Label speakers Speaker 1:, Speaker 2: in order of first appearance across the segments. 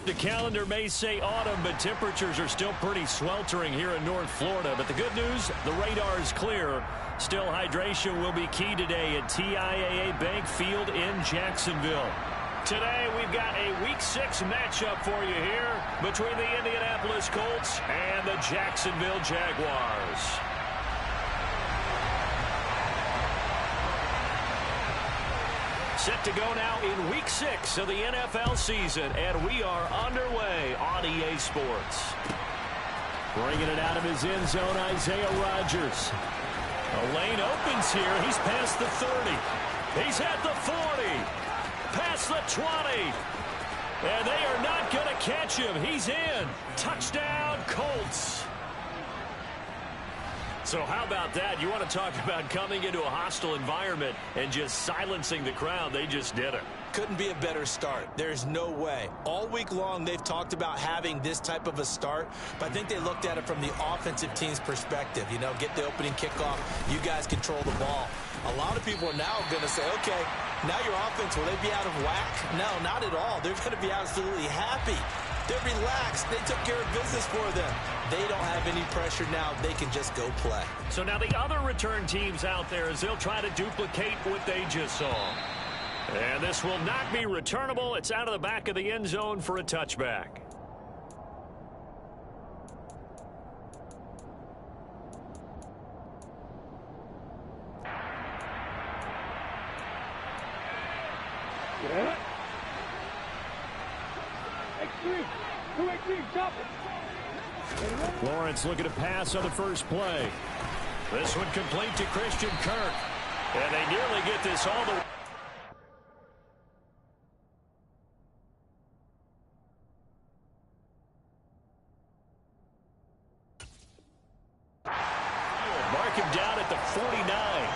Speaker 1: The calendar may say autumn, but temperatures are still pretty sweltering here in North Florida. But the good news, the radar is clear. Still, hydration will be key today at TIAA Bank Field in Jacksonville. Today, we've got a Week 6 matchup for you here between the Indianapolis Colts and the Jacksonville Jaguars. Set to go now in Week 6 of the NFL season, and we are underway on EA Sports. Bringing it out of his end zone, Isaiah Rodgers. A lane opens here. He's past the 30. He's at the 40. Past the 20. And they are not going to catch him. He's in. Touchdown, Colts. So how about that? You want to talk about coming into a hostile environment and just silencing the crowd. They just did it.
Speaker 2: Couldn't be a better start. There's no way. All week long, they've talked about having this type of a start, but I think they looked at it from the offensive team's perspective. You know, get the opening kickoff. You guys control the ball. A lot of people are now going to say, okay, now your offense, will they be out of whack? No, not at all. They're going to be absolutely happy. They're relaxed. They took care of business for them. They don't have any pressure now. They can just go play.
Speaker 1: So now the other return teams out there, as they'll try to duplicate what they just saw. And this will not be returnable. It's out of the back of the end zone for a touchback.
Speaker 3: Yeah. X3, 2-8-3, stop it.
Speaker 1: Lawrence looking to pass on the first play. This one complete to Christian Kirk. And they nearly get this all the way. Mark him down at the 49.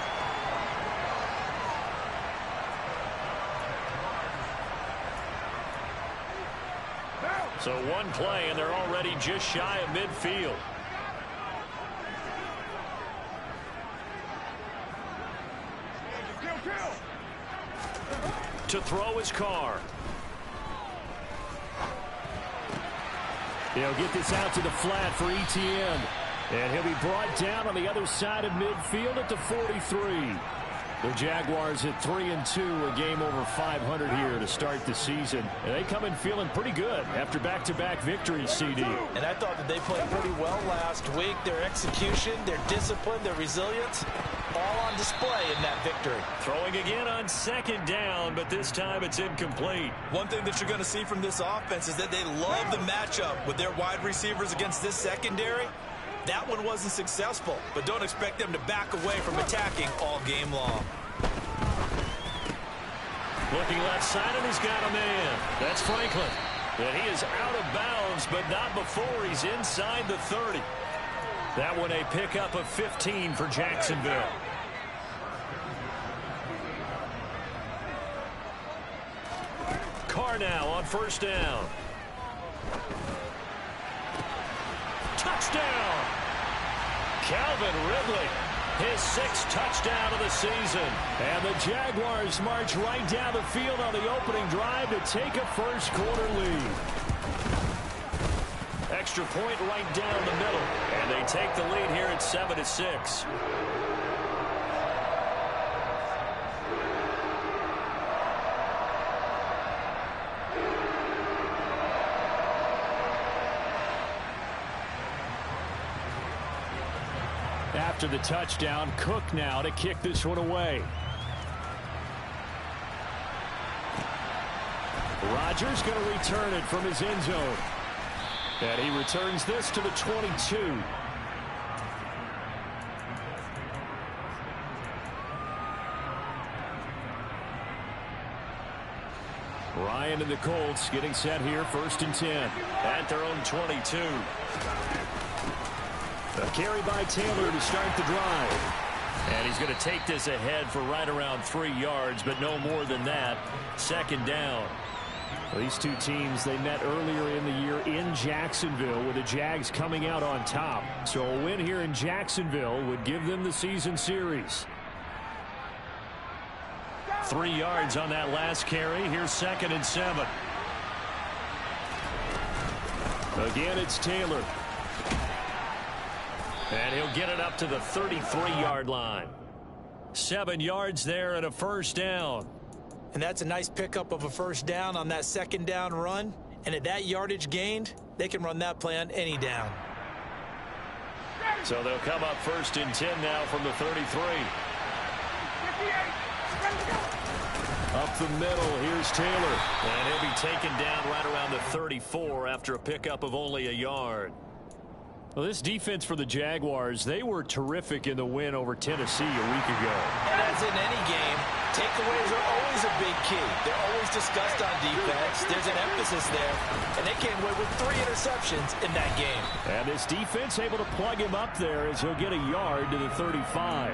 Speaker 1: So one play, and they're already just shy of midfield. To throw his car. He'll get this out to the flat for ETN. And he'll be brought down on the other side of midfield at the 43. The Jaguars at 3-2, a game over 500 here to start the season. And they come in feeling pretty good after back-to-back victories, CD.
Speaker 2: And I thought that they played pretty well last week. Their execution, their discipline, their resilience, all on display in that victory.
Speaker 1: Throwing again on second down, but this time it's incomplete.
Speaker 2: One thing that you're going to see from this offense is that they love the matchup with their wide receivers against this secondary. That one wasn't successful, but don't expect them to back away from attacking all game long.
Speaker 1: Looking left side, and he's got a man. That's Franklin. And he is out of bounds, but not before he's inside the 30. That one a pickup of 15 for Jacksonville. Carr now on first down. Touchdown! Calvin Ridley, his 6th touchdown of the season. And the Jaguars march right down the field on the opening drive to take a first-quarter lead. Extra point right down the middle. And they take the lead here at 7-6. After the touchdown, Cook now to kick this one away. Rodgers going to return it from his end zone. And he returns this to the 22. Ryan and the Colts getting set here, 1st and 10 at their own 22. A carry by Taylor to start the drive. And he's going to take this ahead for right around 3 yards, but no more than that. 2nd down. These two teams, they met earlier in the year in Jacksonville with the Jags coming out on top. So a win here in Jacksonville would give them the season series. 3 yards on that last carry. Here's 2nd and 7. Again, it's Taylor. And he'll get it up to the 33-yard line. 7 yards there and a first down.
Speaker 2: And that's a nice pickup of a first down on that second down run. And at that yardage gained, they can run that play on any down.
Speaker 1: So they'll come up 1st and 10 now from the 33. Up the middle, here's Taylor. And he'll be taken down right around the 34 after a pickup of only a yard. Well, this defense for the Jaguars, they were terrific in the win over Tennessee a week ago.
Speaker 2: And as in any game, takeaways are always a big key. They're always discussed on defense. There's an emphasis there. And they came away with 3 interceptions in that game.
Speaker 1: And this defense able to plug him up there as he'll get a yard to the 35.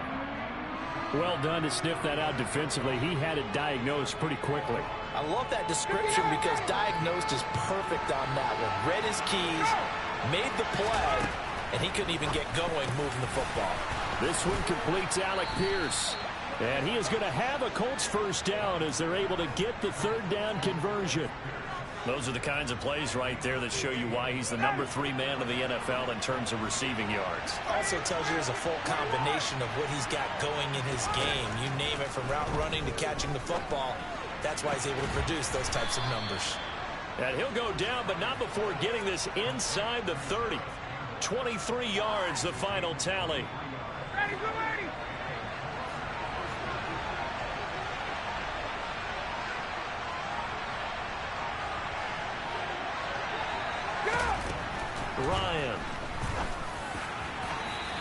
Speaker 1: Well done to sniff that out defensively. He had it diagnosed pretty quickly.
Speaker 2: I love that description because diagnosed is perfect on that one. Read his keys, made the play, and he couldn't even get going moving the football.
Speaker 1: This one completes Alec Pierce. And he is going to have a Colts first down as they're able to get the 3rd down conversion. Those are the kinds of plays right there that show you why he's the number 3 man of the NFL in terms of receiving yards.
Speaker 2: Also tells you there's a full combination of what he's got going in his game. You name it, from route running to catching the football. That's why he's able to produce those types of numbers.
Speaker 1: And he'll go down, but not before getting this inside the 30. 23 yards, the final tally.
Speaker 3: Ready, go ready.
Speaker 1: Ryan.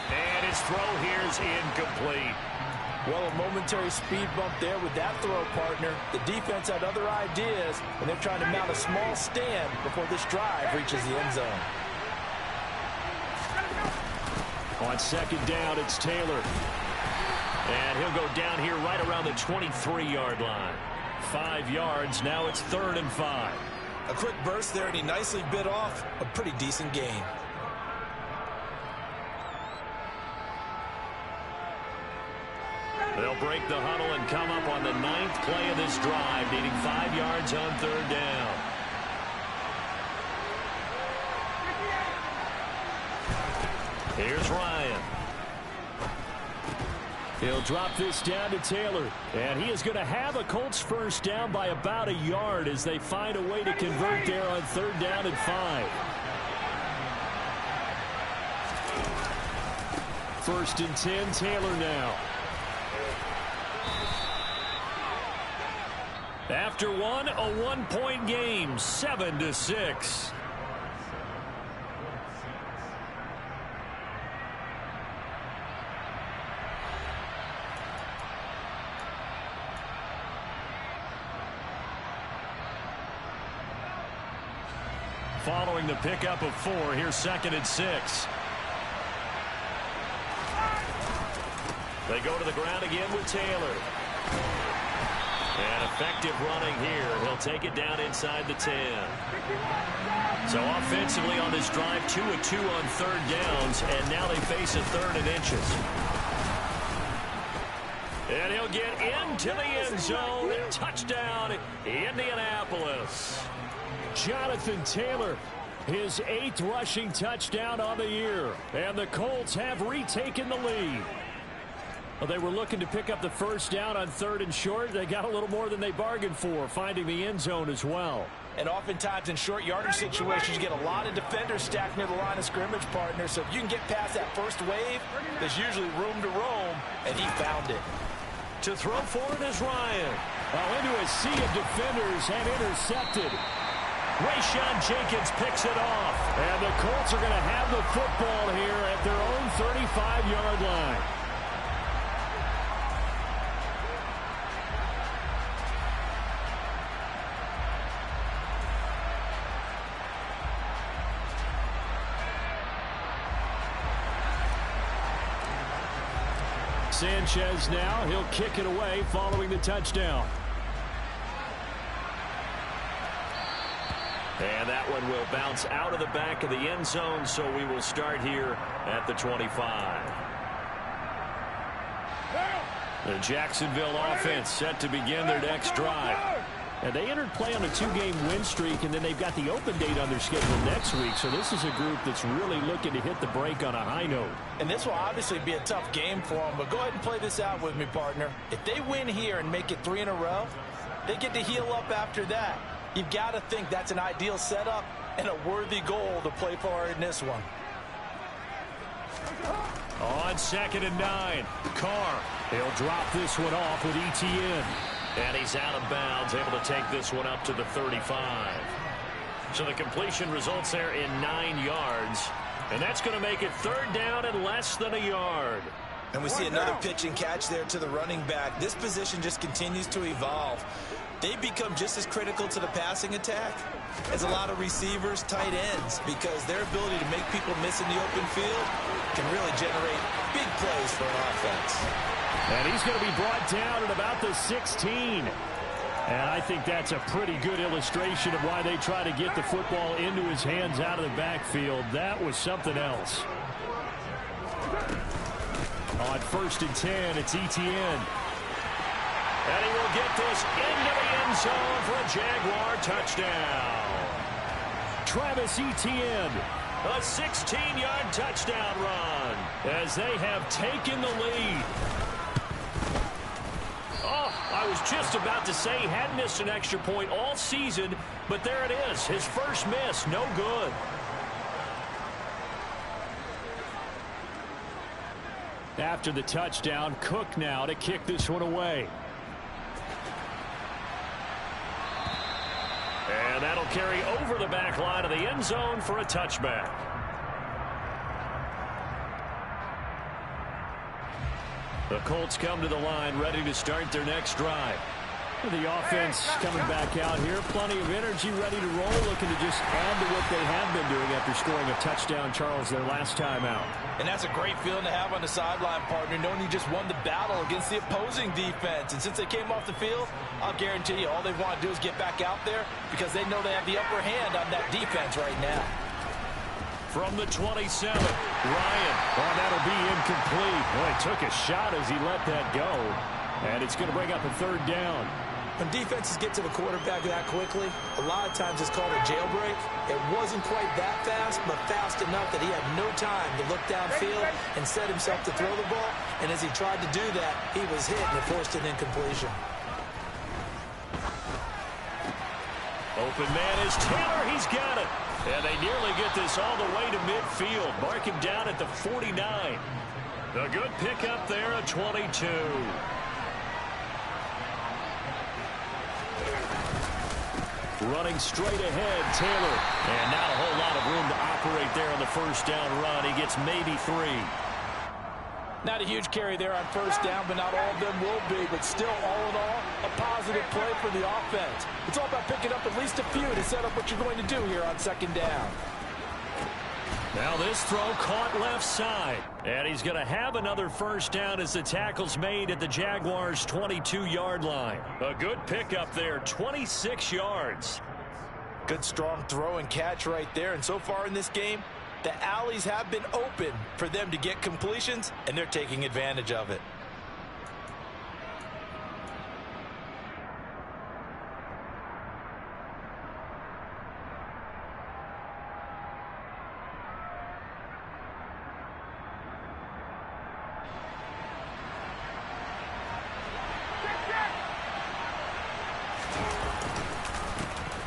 Speaker 1: And his throw here is incomplete.
Speaker 2: Well, a momentary speed bump there with that throw, partner. The defense had other ideas, and they're trying to mount a small stand before this drive reaches the end zone.
Speaker 1: On 2nd down, it's Taylor. And he'll go down here right around the 23-yard line. 5 yards, now it's 3rd and 5.
Speaker 2: A quick burst there, and he nicely bit off a pretty decent gain.
Speaker 1: They'll break the huddle and come up on the 9th play of this drive, needing 5 yards on 3rd down. Here's Ryan. He'll drop this down to Taylor. And he is going to have a Colts first down by about a yard as they find a way to convert there on 3rd down and 5. 1st and 10, Taylor now. After one, a 1-point game, 7-6. Following the pickup of 4, here's 2nd and 6. They go to the ground again with Taylor. And effective running here. He'll take it down inside the 10. So offensively on this drive, 2 of 2 on 3rd downs, and now they face a 3rd and inches. And he'll get into the end zone. Touchdown, Indianapolis. Jonathan Taylor, his 8th rushing touchdown on the year. And the Colts have retaken the lead. Well, they were looking to pick up the first down on 3rd and short. They got a little more than they bargained for, finding the end zone as well.
Speaker 2: And oftentimes in short yardage situations, you get a lot of defenders stacked near the line of scrimmage, partner. So if you can get past that first wave, there's usually room to roam, and he found it.
Speaker 1: To throw for it is Ryan. Well, into a sea of defenders and intercepted. Rayshon Jenkins picks it off. And the Colts are going to have the football here at their own 35-yard line. Sanchez now, he'll kick it away following the touchdown. And that one will bounce out of the back of the end zone, so we will start here at the 25. The Jacksonville offense set to begin their next drive. And they entered play on a 2-game win streak, and then they've got the open date on their schedule next week. So this is a group that's really looking to hit the break on a high note.
Speaker 2: And this will obviously be a tough game for them, but go ahead and play this out with me, partner. If they win here and make it 3 in a row, they get to heal up after that. You've got to think that's an ideal setup and a worthy goal to play for in this one.
Speaker 1: On 2nd and 9, Carr. He'll drop this one off with ETN. And he's out of bounds, able to take this one up to the 35. So the completion results there in 9 yards. And that's going to make it 3rd down and less than a yard.
Speaker 2: And we see another pitch and catch there to the running back. This position just continues to evolve. They become just as critical to the passing attack as a lot of receivers, tight ends, because their ability to make people miss in the open field can really generate big plays for an offense.
Speaker 1: And he's going to be brought down at about the 16. And I think that's a pretty good illustration of why they try to get the football into his hands out of the backfield. That was something else. On 1st and 10, it's ETN. And he will get this into the end zone for a Jaguar touchdown. Travis Etienne, a 16-yard touchdown run as they have taken the lead. Oh, I was just about to say he hadn't missed an extra point all season, but there it is. His first miss, no good. After the touchdown, Cook now to kick this one away. And that'll carry over the back line of the end zone for a touchback. The Colts come to the line ready to start their next drive. The offense coming back out here. Plenty of energy, ready to roll, looking to just add to what they have been doing after scoring a touchdown, Charles, their last time out.
Speaker 2: And that's a great feeling to have on the sideline, partner, knowing you just won the battle against the opposing defense. And since they came off the field, I'll guarantee you all they want to do is get back out there because they know they have the upper hand on that defense right now.
Speaker 1: From the 27, Ryan. Oh, that'll be incomplete. Boy, took a shot as he let that go. And it's going to bring up a 3rd down.
Speaker 2: When defenses get to the quarterback that quickly, a lot of times it's called a jailbreak. It wasn't quite that fast, but fast enough that he had no time to look downfield and set himself to throw the ball. And as he tried to do that, he was hit and it forced an incompletion.
Speaker 1: Open man is Taylor. He's got it. And they nearly get this all the way to midfield. Mark him down at the 49. A good pickup there at 22. Running straight ahead, Taylor. And not a whole lot of room to operate there on the 1st down run. He gets maybe 3.
Speaker 2: Not a huge carry there on 1st down, but not all of them will be. But still, all in all, a positive play for the offense. It's all about picking up at least a few to set up what you're going to do here on 2nd down.
Speaker 1: Now this throw caught left side. And he's going to have another 1st down as the tackle's made at the Jaguars' 22-yard line. A good pickup there, 26 yards.
Speaker 2: Good strong throw and catch right there. And so far in this game, the alleys have been open for them to get completions, and they're taking advantage of it.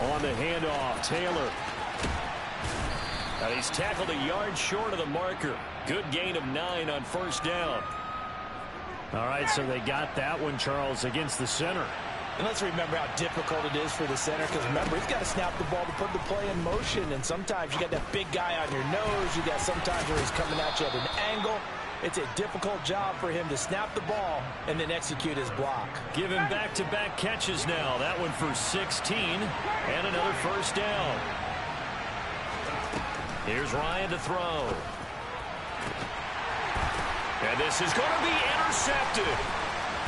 Speaker 1: On the handoff, Taylor. And he's tackled a yard short of the marker. Good gain of 9 on 1st down. All right, so they got that one, Charles, against the center.
Speaker 2: And let's remember how difficult it is for the center, because remember, he's got to snap the ball to put the play in motion, and sometimes you got that big guy on your nose. You got sometimes where he's coming at you at an angle. It's a difficult job for him to snap the ball and then execute his block.
Speaker 1: Give him back-to-back catches now. That one for 16 and another 1st down. Here's Ryan to throw. And this is going to be intercepted.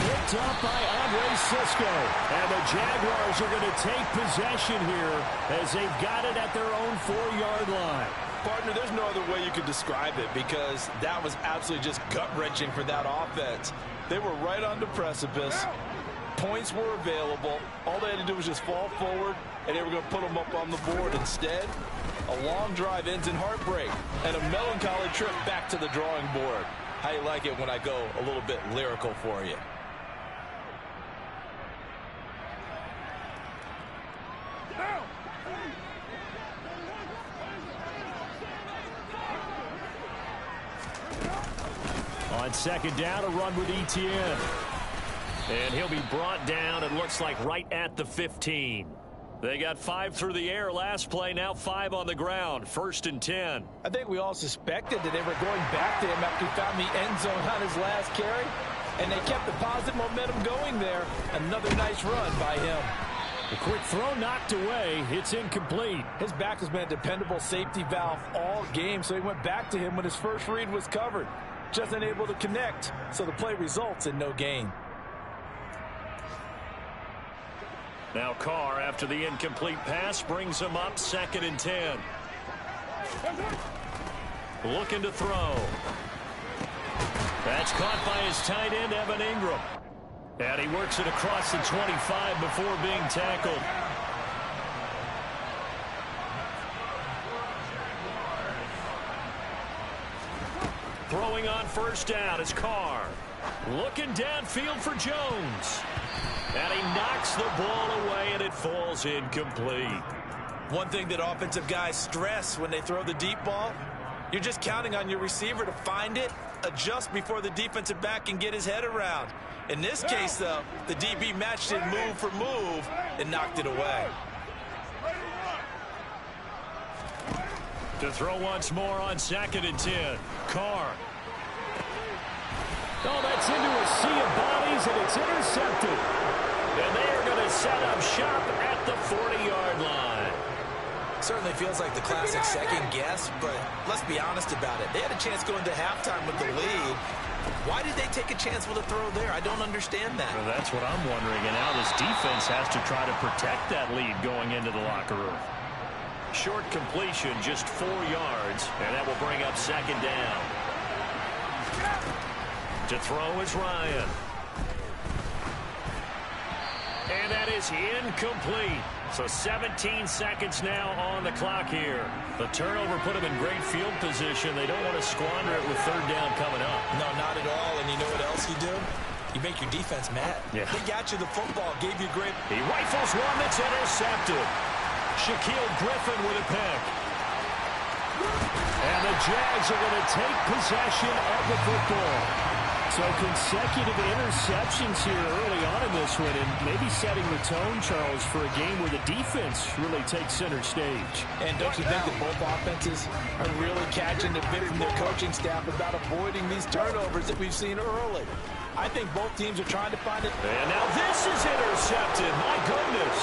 Speaker 1: Picked up by Andre Cisco. And the Jaguars are going to take possession here as they've got it at their own 4-yard line.
Speaker 2: Partner, there's no other way you could describe it, because that was absolutely just gut-wrenching for that offense. They were right on the precipice. Points were available. All they had to do was just fall forward, and they were going to put them up on the board. Instead, a long drive ends in heartbreak and a melancholy trip back to the drawing board. How you like it when I go a little bit lyrical for you?
Speaker 1: On second down, a run with Etienne. And he'll be brought down, it looks like, right at the 15. They got 5 through the air last play, now 5 on the ground. 1st and 10.
Speaker 2: I think we all suspected that they were going back to him after he found the end zone on his last carry. And they kept the positive momentum going there. Another nice run by him.
Speaker 1: The quick throw knocked away. It's incomplete.
Speaker 2: His back has been a dependable safety valve all game, so he went back to him when his first read was covered. Just unable to connect, so the play results in no gain.
Speaker 1: Now Carr, after the incomplete pass, brings him up 2nd and 10. Looking to throw. That's caught by his tight end, Evan Ingram. And he works it across the 25 before being tackled. Throwing on 1st down is Carr. Looking downfield for Jones. And he knocks the ball away, and it falls incomplete.
Speaker 2: One thing that offensive guys stress when they throw the deep ball, you're just counting on your receiver to find it, adjust before the defensive back can get his head around. In this case, though, the DB matched it move for move and knocked it away.
Speaker 1: To throw once more on 2nd and 10. Carr. Oh, that's into a sea of bodies, and it's intercepted. And they are going to set up shop at the 40-yard line.
Speaker 2: Certainly feels like the classic second guess, but let's be honest about it. They had a chance going to halftime with the lead. Why did they take a chance with a throw there? I don't understand that.
Speaker 1: Well, that's what I'm wondering. And now this defense has to try to protect that lead going into the locker room. Short completion, just 4 yards, and that will bring up 2nd down. To throw is Ryan. And that is incomplete. So 17 seconds now on the clock here. The turnover put them in great field position. They don't want to squander it with 3rd down coming up.
Speaker 2: No, not at all. And you know what else you do? You make your defense mad.
Speaker 1: Yeah.
Speaker 2: They got you the football, gave you great.
Speaker 1: He rifles one that's intercepted. Shaquille Griffin with a pick. And the Jags are going to take possession of the football. So consecutive interceptions here early on in this one, and maybe setting the tone, Charles, for a game where the defense really takes center stage.
Speaker 2: And don't you think that both offenses are really catching the bit from their coaching staff about avoiding these turnovers that we've seen early? I think both teams are trying to find it.
Speaker 1: And now this is intercepted. My goodness.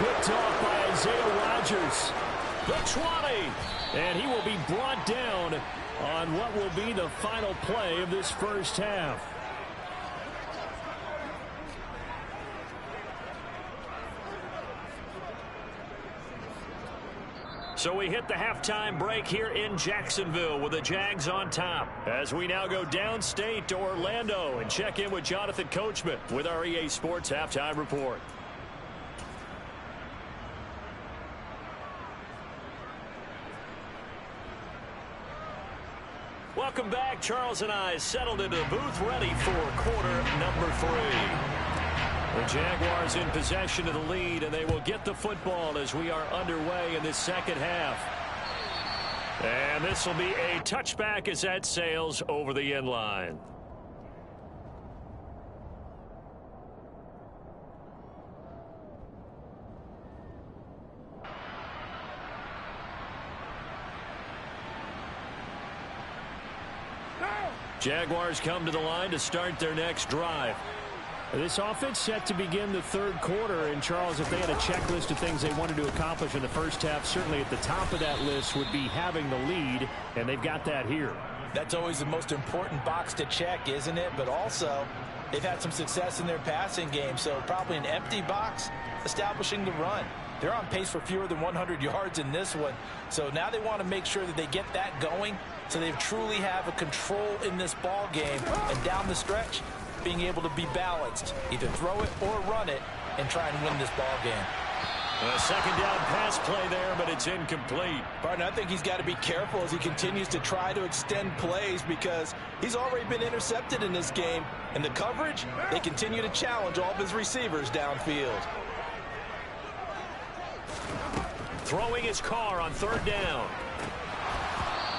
Speaker 1: Picked off by Isaiah Rodgers. The 20. And he will be brought down on what will be the final play of this first half. So we hit the halftime break here in Jacksonville with the Jags on top. As we now go downstate to Orlando and check in with Jonathan Coachman with our EA Sports Halftime Report. Welcome back. Charles and I settled into the booth ready for quarter number 3. The Jaguars in possession of the lead, and they will get the football as we are underway in this second half. And this will be a touchback as that sails over the end line. Jaguars come to the line to start their next drive. This offense set to begin the 3rd quarter. And, Charles, if they had a checklist of things they wanted to accomplish in the first half, certainly at the top of that list would be having the lead, and they've got that here.
Speaker 2: That's always the most important box to check, isn't it? But also, they've had some success in their passing game, so probably an empty box establishing the run. They're on pace for fewer than 100 yards in this one, so now they want to make sure that they get that going so they truly have a control in this ball game. And down the stretch, being able to be balanced. Either throw it or run it and try and win this ball game.
Speaker 1: A second down pass play there, but it's incomplete.
Speaker 2: Partner, I think he's got to be careful as he continues to try to extend plays because he's already been intercepted in this game. And the coverage, they continue to challenge all of his receivers downfield.
Speaker 1: Throwing his car on third down.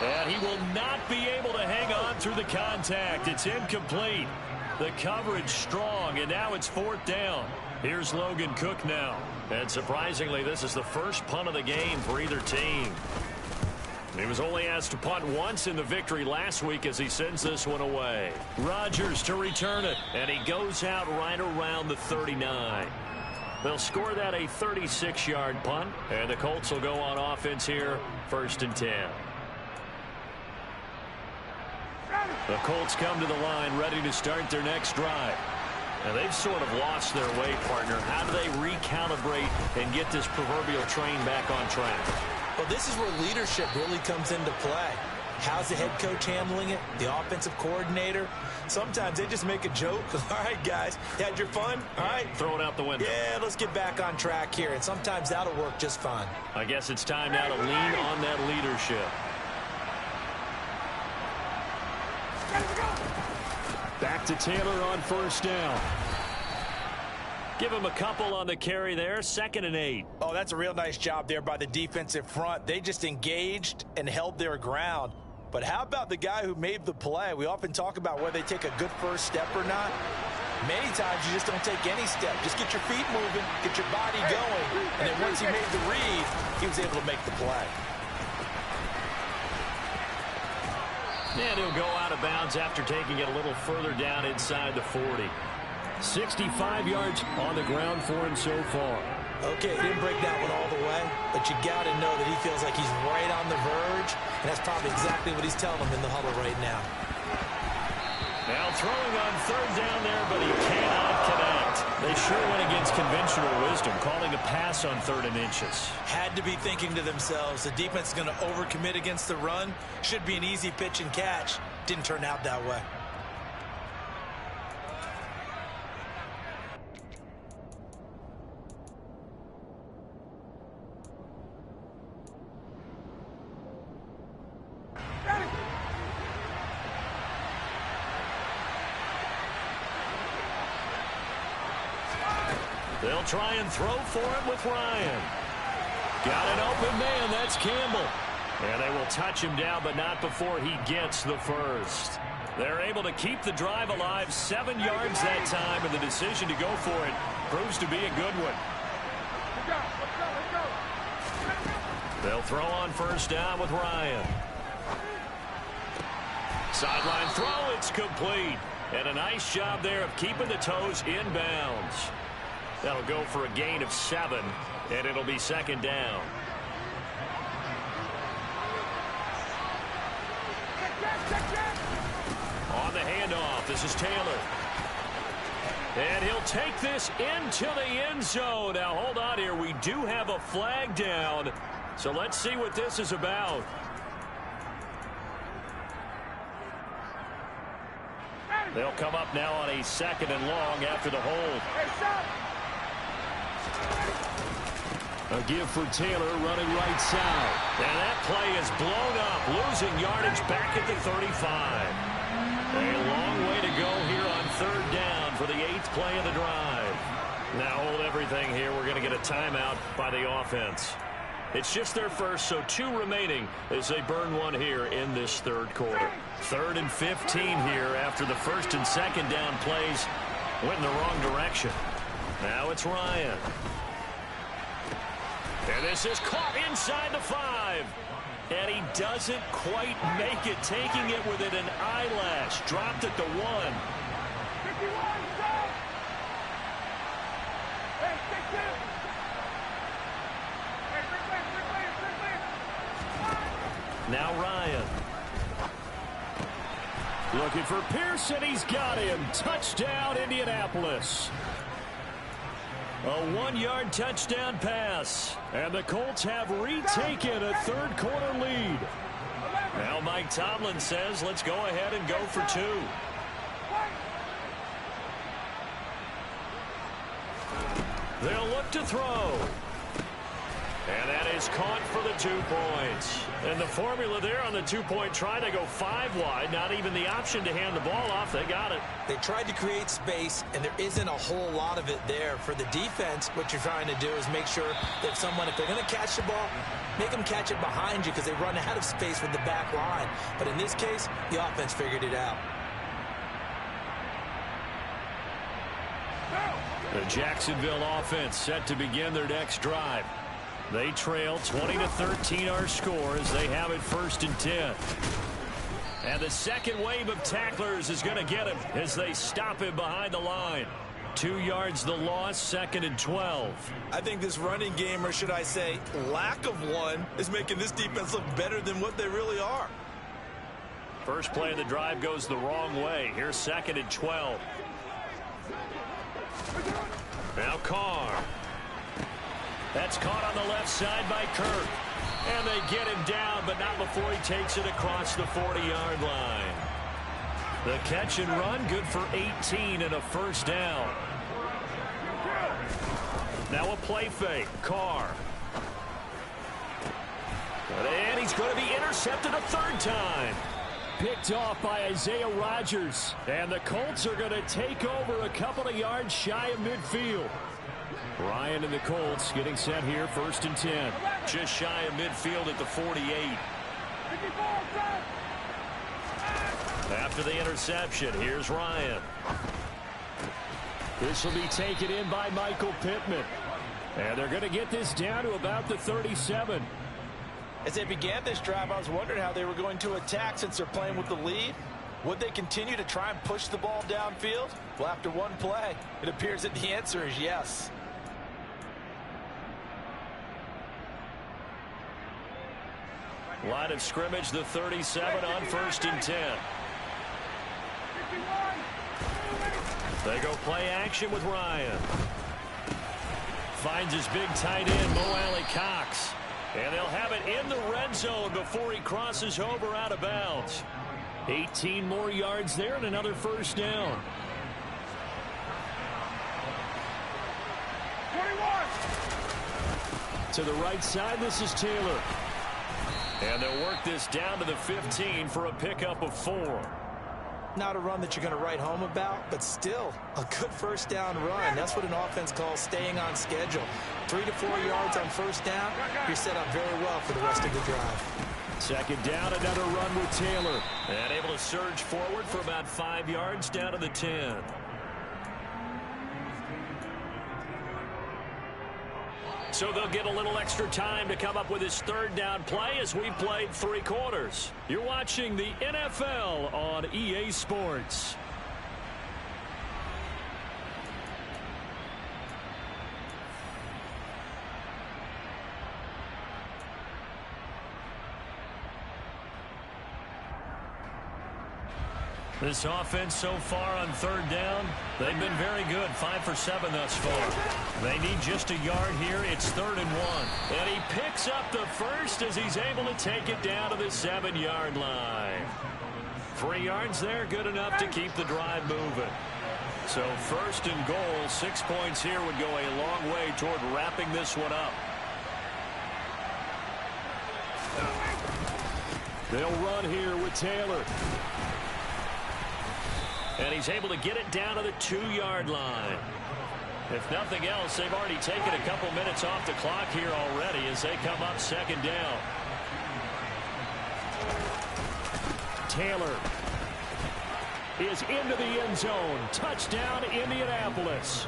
Speaker 1: And he will not be able to hang on through the contact. It's incomplete. The coverage strong, and now it's fourth down. Here's Logan Cook now. And surprisingly, this is the first punt of the game for either team. He was only asked to punt once in the victory last week as he sends this one away. Rodgers to return it, and he goes out right around the 39. They'll score that a 36-yard punt, and the Colts will go on offense here, 1st and 10. The Colts come to the line ready to start their next drive. And they've sort of lost their way, partner. How do they recalibrate and get this proverbial train back on track?
Speaker 2: Well, this is where leadership really comes into play. How's the head coach handling it? The offensive coordinator? Sometimes they just make a joke. All right, guys, had your fun? All right.
Speaker 1: Throw it out the window.
Speaker 2: Yeah, let's get back on track here. And sometimes that'll work just fine.
Speaker 1: I guess it's time now to lean on that leadership. Back to Taylor on first down. Give him a couple on the carry there. 2nd and 8.
Speaker 2: Oh, that's a real nice job there by the defensive front. They just engaged and held their ground. But how about the guy who made the play? We often talk about whether they take a good first step or not. Many times you just don't take any step. Just get your feet moving, get your body going. And then once he made the read, he was able to make the play.
Speaker 1: And he'll go out of bounds after taking it a little further down inside the 40. 65 yards on the ground for him so far.
Speaker 2: Okay, he didn't break that one all the way, but you got to know that he feels like he's right on the verge, and that's probably exactly what he's telling them in the huddle right now.
Speaker 1: Now throwing on third down there, but he cannot connect. They sure went against conventional wisdom, calling a pass on 3rd and inches.
Speaker 2: Had to be thinking to themselves, the defense is going to overcommit against the run. Should be an easy pitch and catch. Didn't turn out that way.
Speaker 1: They'll try and throw for it with Ryan. Got an open man. That's Campbell. And they will touch him down, but not before he gets the first. They're able to keep the drive alive. 7 yards that time, and the decision to go for it proves to be a good one. They'll throw on first down with Ryan. Sideline throw. It's complete. And a nice job there of keeping the toes inbounds. That'll go for a gain of 7, and it'll be 2nd down. On the handoff, this is Taylor. And he'll take this into the end zone. Now, hold on here. We do have a flag down, so let's see what this is about. They'll come up now on a 2nd and long after the hold. A give for Taylor running right side. And that play is blown up, losing yardage back at the 35. A long way to go here on 3rd down for the 8th play of the drive. Now hold everything here. We're going to get a timeout by the offense. It's just their first, so 2 remaining as they burn one here in this 3rd quarter. 3rd and 15 here after the 1st and 2nd down plays went in the wrong direction. Now it's Ryan. And this is caught inside the 5. And he doesn't quite make it, taking it within an eyelash. Dropped at the 1. 51. Now Ryan. Looking for Pearson. He's got him. Touchdown, Indianapolis. A 1-yard touchdown pass. And the Colts have retaken a 3rd quarter lead. Now Mike Tomlin says, let's go ahead and go for 2. They'll look to throw. And that is caught for the 2 points. And the formula there on the 2-point try to go 5 wide. Not even the option to hand the ball off. They got it.
Speaker 2: They tried to create space, and there isn't a whole lot of it there. For the defense, what you're trying to do is make sure that if they're going to catch the ball, make them catch it behind you because they run out of space with the back line. But in this case, the offense figured it out.
Speaker 1: The Jacksonville offense set to begin their next drive. They trail 20-13 our score as they have it 1st and 10. And the second wave of tacklers is going to get him as they stop him behind the line. 2 yards the loss, 2nd and 12.
Speaker 2: I think this running game, or should I say lack of one, is making this defense look better than what they really are.
Speaker 1: First play of the drive goes the wrong way. Here's 2nd and 12. Now Carr. That's caught on the left side by Kirk. And they get him down, but not before he takes it across the 40-yard line. The catch and run, good for 18 and a 1st down. Now a play fake. Carr. And he's going to be intercepted a 3rd time. Picked off by Isaiah Rodgers. And the Colts are going to take over a couple of yards shy of midfield. Ryan and the Colts getting set here 1st and 10. Just shy of midfield at the 48. After the interception, here's Ryan. This will be taken in by Michael Pittman. And they're going to get this down to about the 37.
Speaker 2: As they began this drive, I was wondering how they were going to attack since they're playing with the lead. Would they continue to try and push the ball downfield? Well, after one play, it appears that the answer is yes.
Speaker 1: Line of scrimmage, the 37 on 1st and 10. They go play action with Ryan. Finds his big tight end, Mo Alley-Cox. And they'll have it in the red zone before he crosses over out of bounds. 18 more yards there and another 1st down.
Speaker 3: 21.
Speaker 1: To the right side, this is Taylor. And they'll work this down to the 15 for a pickup of 4.
Speaker 2: Not a run that you're going to write home about, but still a good 1st down run. That's what an offense calls staying on schedule. 3 to 4 yards on 1st down, you're set up very well for the rest of the drive.
Speaker 1: 2nd down, another run with Taylor. And able to surge forward for about 5 yards down to the 10. So they'll get a little extra time to come up with his 3rd down play as we've played 3 quarters. You're watching the NFL on EA Sports. This offense so far on 3rd down, they've been very good. 5 for 7 thus far. They need just a yard here. It's 3rd and 1. And he picks up the first as he's able to take it down to the 7-yard line. 3 yards there, good enough to keep the drive moving. So 1st and goal, 6 points here would go a long way toward wrapping this one up. They'll run here with Taylor. And he's able to get it down to the 2-yard line. If nothing else, they've already taken a couple minutes off the clock here already as they come up 2nd down. Taylor is into the end zone. Touchdown, Indianapolis.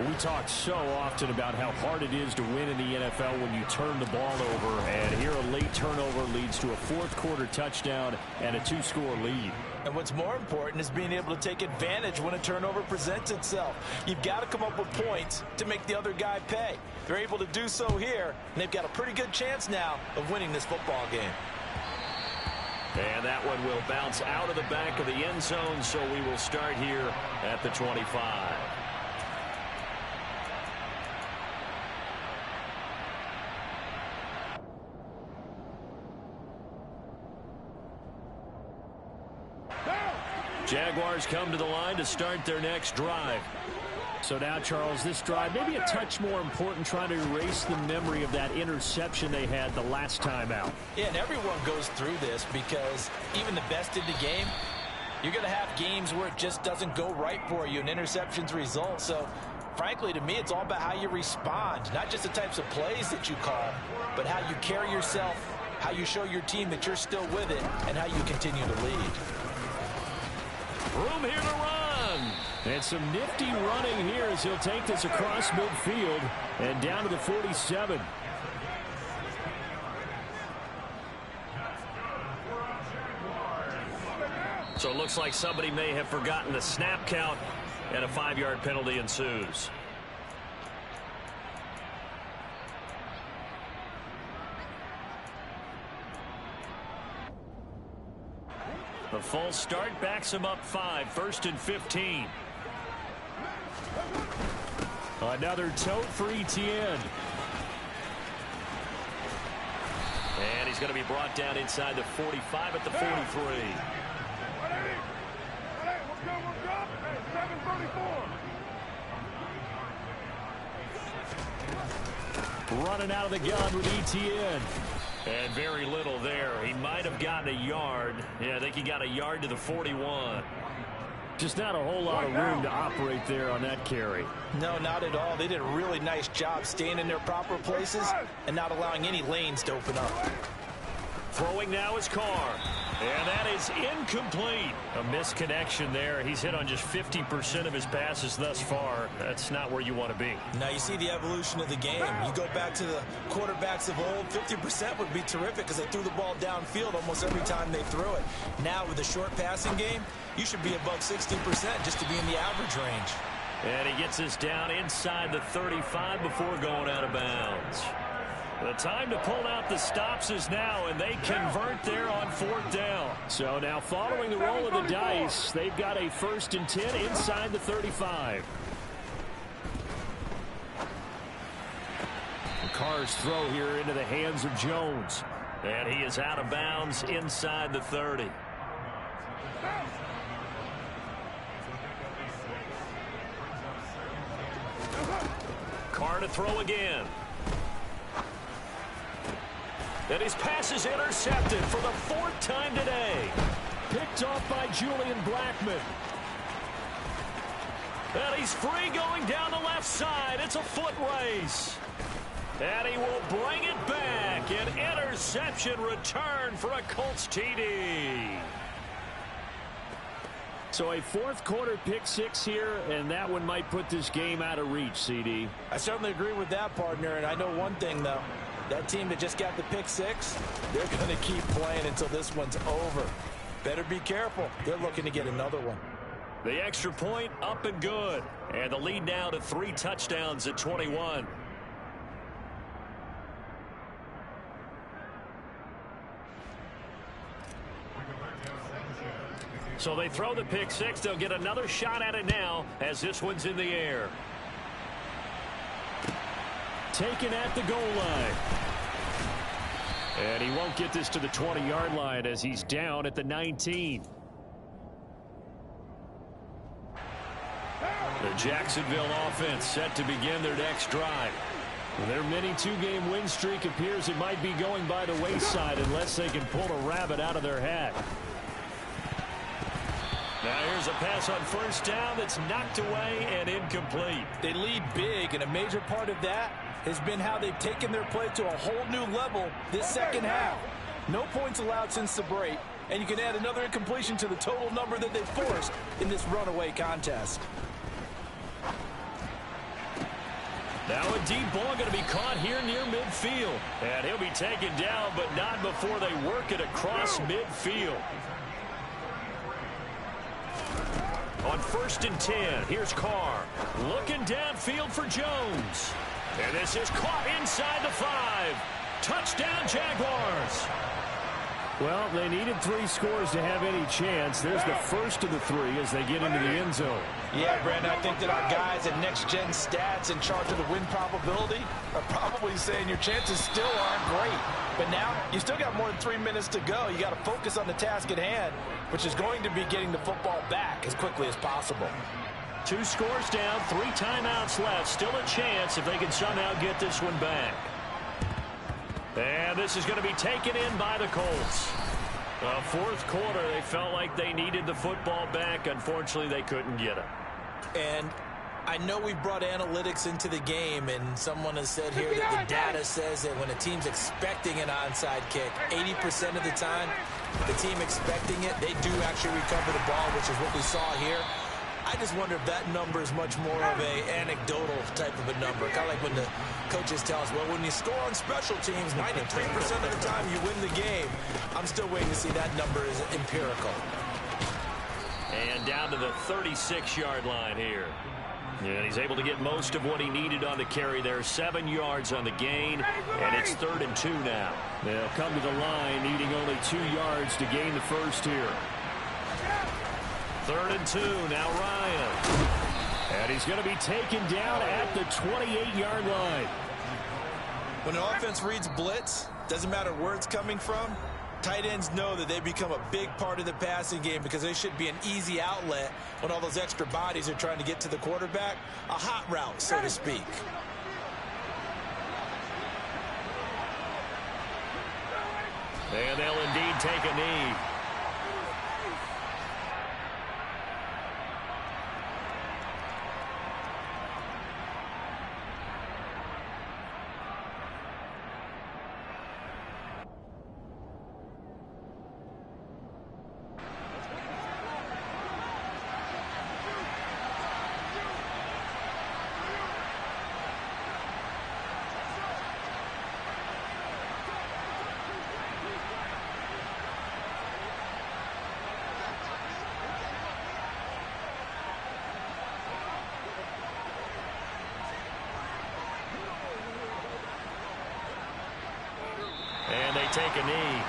Speaker 1: We talk so often about how hard it is to win in the NFL when you turn the ball over. And here a late turnover leads to a 4th quarter touchdown and a 2-score lead.
Speaker 2: And what's more important is being able to take advantage when a turnover presents itself. You've got to come up with points to make the other guy pay. They're able to do so here, and they've got a pretty good chance now of winning this football game.
Speaker 1: And that one will bounce out of the back of the end zone, so we will start here at the 25. Jaguars come to the line to start their next drive.
Speaker 4: So now, Charles, this drive maybe a touch more important, trying to erase the memory of that interception they had the last time out.
Speaker 2: Yeah, and everyone goes through this because even the best in the game, you're going to have games where it just doesn't go right for you and interceptions result. So, frankly, to me, it's all about how you respond, not just the types of plays that you call, but how you carry yourself, how you show your team that you're still with it, and how you continue to lead.
Speaker 1: Room here to run.
Speaker 4: And some nifty running here as he'll take this across midfield and down to the 47.
Speaker 1: So it looks like somebody may have forgotten the snap count, and a 5-yard penalty ensues. The false start backs him up 5, 1st and 15.
Speaker 4: Another tote for Etienne.
Speaker 1: And he's going to be brought down inside the 45 at the 43.
Speaker 4: Running out of the gun with Etienne.
Speaker 1: And very little there. He might have gotten a yard. Yeah, I think he got a yard to the 41.
Speaker 4: Just not a whole lot of room to operate there on that carry.
Speaker 2: No, not at all. They did a really nice job staying in their proper places and not allowing any lanes to open up.
Speaker 1: Throwing now is Carr. And that is incomplete. A misconnection there. He's hit on just 50% of his passes thus far. That's not where you want to be.
Speaker 2: Now you see the evolution of the game. You go back to the quarterbacks of old, 50% would be terrific because they threw the ball downfield almost every time they threw it. Now with the short passing game, you should be above 60% just to be in the average range.
Speaker 1: And he gets us down inside the 35 before going out of bounds. The time to pull out the stops is now, and they convert there on 4th down.
Speaker 4: So now following the roll of the dice, they've got a 1st and 10 inside the 35. Carr's throw here into the hands of Jones.
Speaker 1: And he is out of bounds inside the 30. Carr to throw again. And his pass is intercepted for the 4th time today.
Speaker 4: Picked off by Julian Blackman.
Speaker 1: And he's free going down the left side. It's a foot race. And he will bring it back. An interception return for a Colts TD.
Speaker 4: So a 4th quarter pick 6 here, and that one might put this game out of reach, CD.
Speaker 2: I certainly agree with that, partner, and I know one thing, though. That team that just got the pick 6, they're going to keep playing until this one's over. Better be careful. They're looking to get another one.
Speaker 1: The extra point up and good. And the lead now to 3 touchdowns at 21. So they throw the pick 6. They'll get another shot at it now as this one's in the air.
Speaker 4: Taken at the goal line. And he won't get this to the 20-yard line as he's down at the 19.
Speaker 1: The Jacksonville offense set to begin their next drive.
Speaker 4: Their mini 2-game win streak appears it might be going by the wayside unless they can pull a rabbit out of their hat.
Speaker 1: Now here's a pass on 1st down that's knocked away and incomplete.
Speaker 2: They lead big, and a major part of that has been how they've taken their play to a whole new level this second half. No points allowed since the break, and you can add another incompletion to the total number that they forced in this runaway contest.
Speaker 1: Now a deep ball going to be caught here near midfield. And he'll be taken down, but not before they work it across midfield. On 1st and 10, here's Carr. Looking downfield for Jones. And this is caught inside the 5. Touchdown, Jaguars.
Speaker 4: Well, they needed 3 scores to have any chance. There's the first of the 3 as they get into the end zone.
Speaker 2: Yeah, Brandon, I think that our guys at Next Gen Stats in charge of the win probability are probably saying your chances still aren't great. But now you still got more than 3 minutes to go. You got to focus on the task at hand, which is going to be getting the football back as quickly as possible.
Speaker 1: 2 scores down, 3 timeouts left. Still a chance if they can somehow get this one back. And this is going to be taken in by the Colts. Fourth quarter, they felt like they needed the football back. Unfortunately, they couldn't get it.
Speaker 2: And I know we brought analytics into the game, and someone has said here that the data says that when a team's expecting an onside kick, 80% of the time, the team expecting it, they do actually recover the ball, which is what we saw here. I just wonder if that number is much more of a anecdotal type of a number. Kind of like when the coaches tell us, well, when you score on special teams, 93% of the time you win the game. I'm still waiting to see that number is empirical.
Speaker 1: And down to the 36-yard line here. And he's able to get most of what he needed on the carry there. 7 yards on the gain, and it's 3rd and 2 now.
Speaker 4: They'll come to the line needing only 2 yards to gain the first here.
Speaker 1: 3rd and 2, now Ryan.
Speaker 4: And he's going to be taken down at the 28-yard line.
Speaker 2: When an offense reads blitz, doesn't matter where it's coming from, tight ends know that they become a big part of the passing game because they should be an easy outlet when all those extra bodies are trying to get to the quarterback. A hot route, so to speak.
Speaker 1: And they'll indeed take a knee. And they take a knee.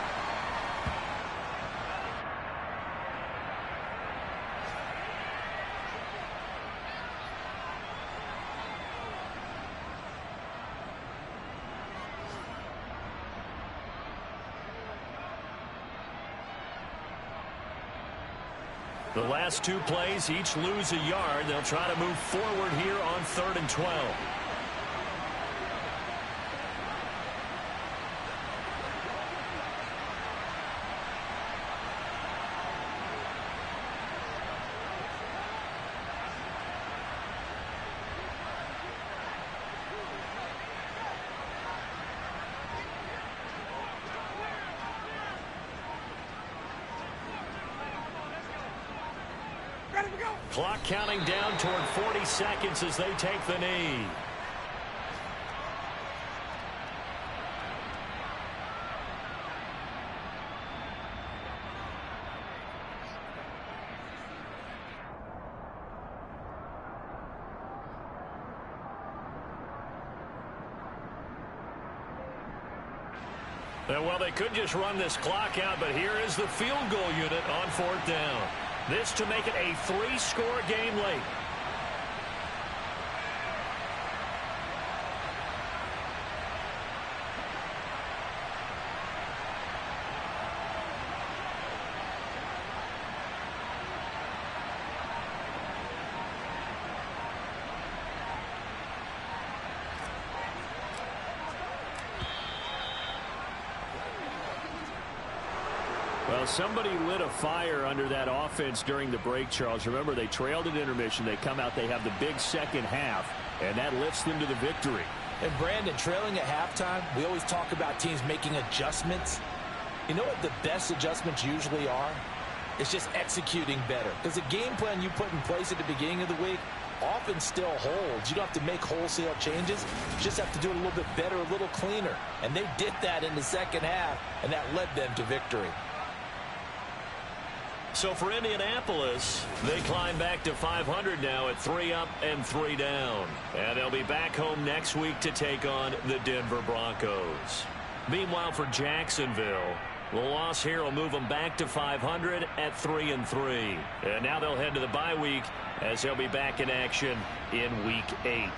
Speaker 1: The last 2 plays, each lose a yard. They'll try to move forward here on 3rd and 12. Clock counting down toward 40 seconds as they take the knee. Well, they could just run this clock out, but here is the field goal unit on 4th down. This to make it a 3-score game late.
Speaker 4: Well, somebody lit a fire under that offense during the break, Charles. Remember, they trailed at intermission. They come out, they have the big second half, and that lifts them to the victory.
Speaker 2: And, Brandon, trailing at halftime, we always talk about teams making adjustments. You know what the best adjustments usually are? It's just executing better. Because the game plan you put in place at the beginning of the week often still holds. You don't have to make wholesale changes. You just have to do it a little bit better, a little cleaner. And they did that in the second half, and that led them to victory.
Speaker 1: So for Indianapolis, they climb back to 500 now at 3 up and 3 down. And they'll be back home next week to take on the Denver Broncos. Meanwhile, for Jacksonville, The loss here will move them back to 500 at 3-3. And now they'll head to the bye week as they'll be back in action in Week 8.